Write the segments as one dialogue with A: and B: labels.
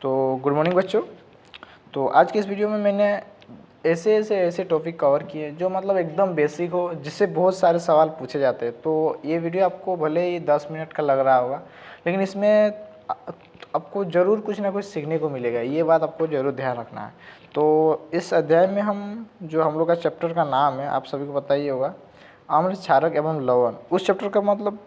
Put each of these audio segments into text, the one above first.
A: तो good morning बच्चों। तो आज के इस वीडियो में मैंने ऐसे टॉपिक कवर किए जो मतलब एकदम बेसिक हो, जिससे बहुत सारे सवाल पूछे जाते हैं। तो ये वीडियो आपको भले ही 10 मिनट का लग रहा होगा, लेकिन इसमें आपको ज़रूर कुछ ना कुछ सीखने को मिलेगा। ये बात आपको ज़रूर ध्यान रखना है। तो इस अध्याय में हम लोग का चैप्टर का नाम है, आप सभी को पता ही होगा, आम्ल, क्षारक एवं लवण। उस चैप्टर का मतलब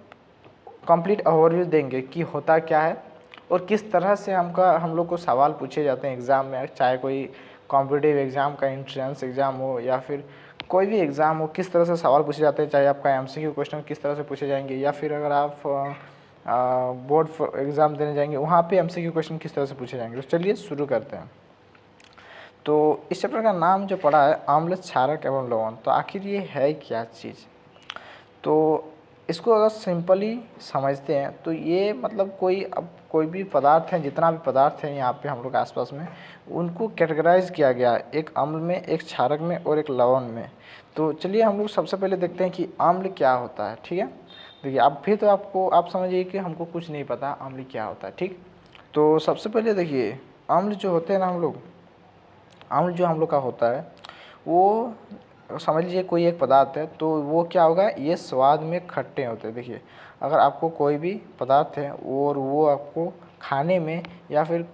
A: कंप्लीट ओवरव्यू देंगे कि होता क्या है और किस तरह से हम लोग को सवाल पूछे जाते हैं एग्ज़ाम में, चाहे कोई कॉम्पिटिटिव एग्ज़ाम का एंट्रेंस एग्ज़ाम हो या फिर कोई भी एग्ज़ाम हो, किस तरह से सवाल पूछे जाते हैं। चाहे आपका एमसीक्यू क्वेश्चन किस तरह से पूछे जाएंगे, या फिर अगर आप बोर्ड एग्ज़ाम देने जाएंगे वहाँ पे एमसीक्यू क्वेश्चन किस तरह से पूछे जाएंगे। तो चलिए शुरू करते हैं। तो इस चैप्टर का नाम जो पड़ा है आम्ल, क्षारक एवं लवण, तो आखिर ये है क्या चीज़। तो इसको अगर सिंपली समझते हैं तो ये मतलब कोई भी पदार्थ है, जितना भी पदार्थ है यहाँ पे हम लोग आसपास में, उनको कैटेगराइज किया गया है एक अम्ल में, एक क्षारक में और एक लवण में। तो चलिए हम लोग सबसे पहले देखते हैं कि अम्ल क्या होता है। ठीक है, देखिए अब फिर तो आप समझिए कि हमको कुछ नहीं पता अम्ल क्या होता है। ठीक, तो सबसे पहले देखिए अम्ल जो होते हैं ना, अम्ल जो हम लोग का होता है वो समझ लीजिए कोई एक पदार्थ है, तो वो क्या होगा, ये स्वाद में खट्टे होते हैं। देखिए अगर आपको कोई भी पदार्थ है और वो आपको खाने में या फिर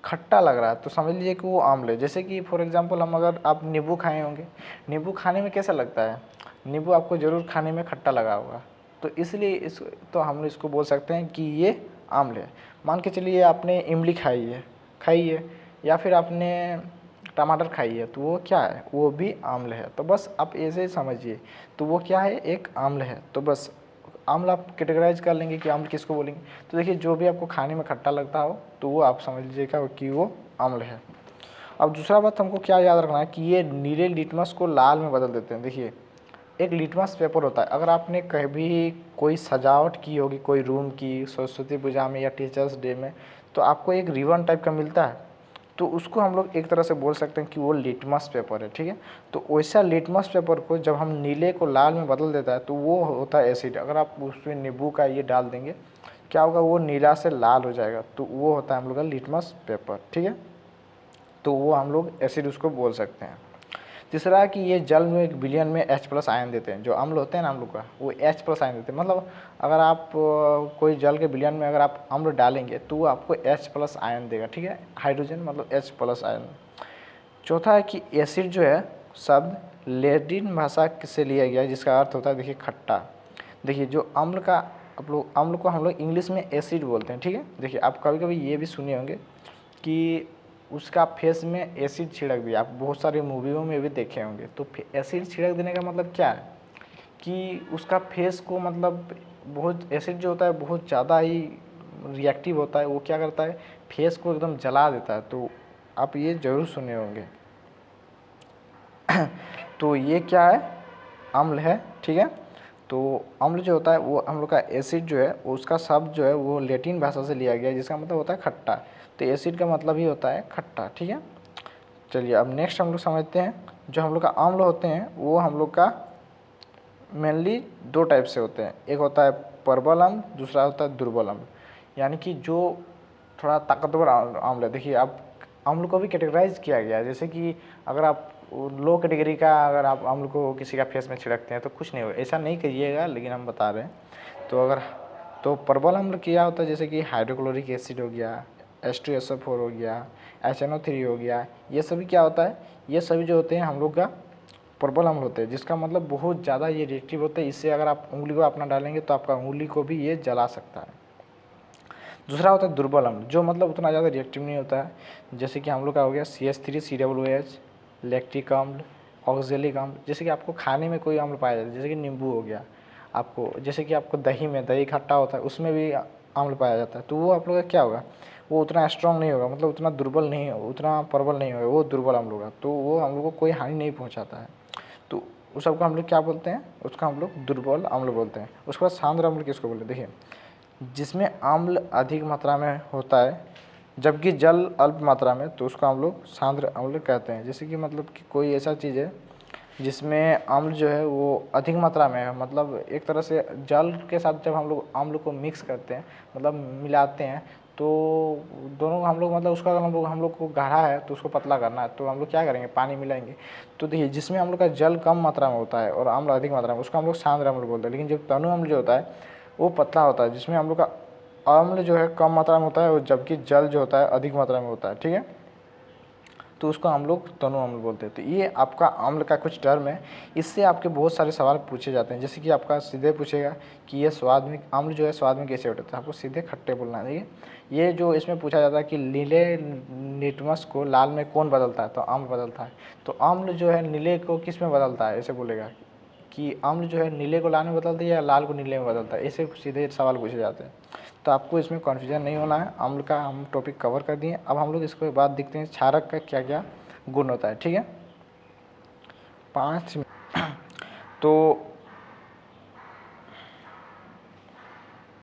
A: खट्टा लग रहा है तो समझ लीजिए कि वो अम्ल है। जैसे कि फॉर एग्जांपल अगर आप नींबू खाए होंगे, नींबू खाने में कैसा लगता है, नींबू आपको ज़रूर खाने में खट्टा लगा होगा। तो इसलिए तो हम इसको बोल सकते हैं कि ये अम्ल है। मान के चलिए आपने इमली खाई है या फिर आपने टमाटर खाई है, तो वो क्या है, वो भी आम्ल है। तो बस आप ऐसे ही समझिए, तो वो क्या है, एक आम्ल है। तो बस आम्ल आप कैटेगराइज कर लेंगे कि आम्ल किसको बोलेंगे। तो देखिए जो भी आपको खाने में खट्टा लगता हो तो वो आप समझ लीजिएगा कि वो आम्ल है। अब दूसरा बात हमको क्या याद रखना है कि ये नीले लिटमस को लाल में बदल देते हैं। देखिए एक लिटमस पेपर होता है, अगर आपने कभी कोई सजावट की होगी कोई रूम की, सरस्वती पूजा में या टीचर्स डे में, तो आपको एक रिबन टाइप का मिलता है, तो उसको हम लोग एक तरह से बोल सकते हैं कि वो लिटमस पेपर है। ठीक है, तो वैसा लिटमस पेपर को जब हम नीले को लाल में बदल देता है तो वो होता है एसिड। अगर आप उसमें नींबू का ये डाल देंगे, क्या होगा, वो नीला से लाल हो जाएगा, तो वो होता है हम लोग का लिटमस पेपर। ठीक है, तो वो हम लोग एसिड उसको बोल सकते हैं। तीसरा कि ये जल में एक विलयन में H+ आयन देते हैं। जो अम्ल होते हैं ना, अम्ल का, वो H+ आयन देते हैं। मतलब अगर आप कोई जल के विलयन में अगर आप अम्ल डालेंगे तो वो आपको H+ आयन देगा। ठीक है, हाइड्रोजन मतलब H+ आयन। चौथा है कि एसिड जो है शब्द लैटिन भाषा से लिया गया है, जिसका अर्थ होता है, देखिए, खट्टा। देखिए जो अम्ल को हम लोग इंग्लिश में एसिड बोलते हैं। ठीक है, देखिए आप कभी कभी ये भी सुने होंगे कि उसका फेस में एसिड छिड़क दिया, आप बहुत सारी मूवियों में भी देखे होंगे। तो एसिड छिड़क देने का मतलब क्या है कि उसका फेस को मतलब बहुत एसिड जो होता है बहुत ज़्यादा ही रिएक्टिव होता है, वो क्या करता है, फेस को एकदम जला देता है। तो आप ये ज़रूर सुने होंगे। तो ये क्या है, अम्ल है। ठीक है, तो अम्ल जो होता है वो हम लोग का एसिड जो है, उसका शब्द जो है वो लैटिन भाषा से लिया गया है, जिसका मतलब होता है खट्टा। तो एसिड का मतलब ही होता है खट्टा। ठीक है, चलिए अब नेक्स्ट हम लोग समझते हैं। जो हम लोग का अम्ल होते हैं वो हम लोग का मेनली दो टाइप से होते हैं। एक होता है प्रबल अम्ल, दूसरा होता है दुर्बल अम्ल। यानी कि जो थोड़ा ताकतवर अम्ल है। देखिए अब अम्ल को भी कैटेगराइज किया गया है, जैसे कि अगर आप लो कैटेगरी का अगर आप अम्ल को किसी का फेस में छिड़कते हैं तो कुछ नहीं होगा, ऐसा नहीं करिएगा, लेकिन हम बता रहे हैं। तो प्रबल अम्ल क्या होता है, जैसे कि हाइड्रोक्लोरिक एसिड हो गया, H2SO4 हो गया, HNO3 हो गया, ये सभी क्या होता है, ये सभी जो होते हैं हम लोग का प्रबल अम्ल होते हैं, जिसका मतलब बहुत ज़्यादा ये रिएक्टिव होते हैं। इससे अगर आप उंगली को अपना डालेंगे तो आपका उंगली को भी ये जला सकता है। दूसरा होता है दुर्बल अम्ल, जो मतलब उतना ज़्यादा रिएक्टिव नहीं होता है, जैसे कि हम लोग का हो गया CH3COOH, लैक्टिक अम्ल, ऑक्जेलिक अम्ल। जैसे कि आपको खाने में कोई अम्ल पाया जाता है, जैसे कि नींबू हो गया, आपको जैसे कि आपको दही खट्टा होता है उसमें भी अम्ल पाया जाता है, तो वो आप लोग का क्या होगा, वो उतना स्ट्रॉन्ग नहीं होगा, मतलब उतना दुर्बल नहीं होगा, उतना प्रबल नहीं होगा, वो दुर्बल अम्ल होगा। तो वो हम लोग को कोई हानि नहीं पहुँचाता है। तो उस सबको हम लोग क्या बोलते हैं, उसका हम लोग दुर्बल अम्ल बोलते हैं। उसके बाद सांद्र अम्ल किसको बोलते हैं, देखिए जिसमें अम्ल अधिक मात्रा में होता है जबकि जल अल्प मात्रा में, तो उसको हम लोग सांद्र अम्ल कहते हैं। जैसे कि मतलब कि कोई ऐसा चीज़ है जिसमें अम्ल जो है वो अधिक मात्रा में है, मतलब एक तरह से जल के साथ जब हम लोग अम्ल को मिक्स करते हैं, मतलब मिलाते हैं, तो दोनों हम लोग मतलब उसका अगर हम लोग को गाढ़ा है तो उसको पतला करना है, तो हम लोग क्या करेंगे, पानी मिलाएंगे। तो देखिए जिसमें हम लोग का जल कम मात्रा में होता है और अम्ल अधिक मात्रा में, उसको हम लोग सांद्र अम्ल बोलते हैं। लेकिन जब तनु अम्ल जो होता है वो पतला होता है, जिसमें हम लोग का अम्ल जो है कम मात्रा में होता है और जबकि जल जो होता है अधिक मात्रा में होता है, ठीक है। तो उसको हम लोग तनु अम्ल बोलते हैं। तो ये आपका अम्ल का कुछ टर्म है, इससे आपके बहुत सारे सवाल पूछे जाते हैं। जैसे कि आपका सीधे पूछेगा कि ये स्वाद में, अम्ल जो है स्वाद में कैसे होता है, आपको सीधे खट्टे बोलना है। देखिए ये जो इसमें पूछा जाता है कि नीले लिटमस को लाल में कौन बदलता है, तो अम्ल बदलता है। तो अम्ल जो है नीले को किस में बदलता है, ऐसे बोलेगा कि अम्ल जो है नीले को लाल में बदलता है या लाल को नीले में बदलता है, ऐसे सीधे सवाल पूछे जाते हैं। तो आपको इसमें कन्फ्यूजन नहीं होना है। अम्ल का हम टॉपिक कवर कर दिए। अब हम लोग इसके बाद देखते हैं क्षारक का क्या क्या गुण होता है, ठीक है। 5 तो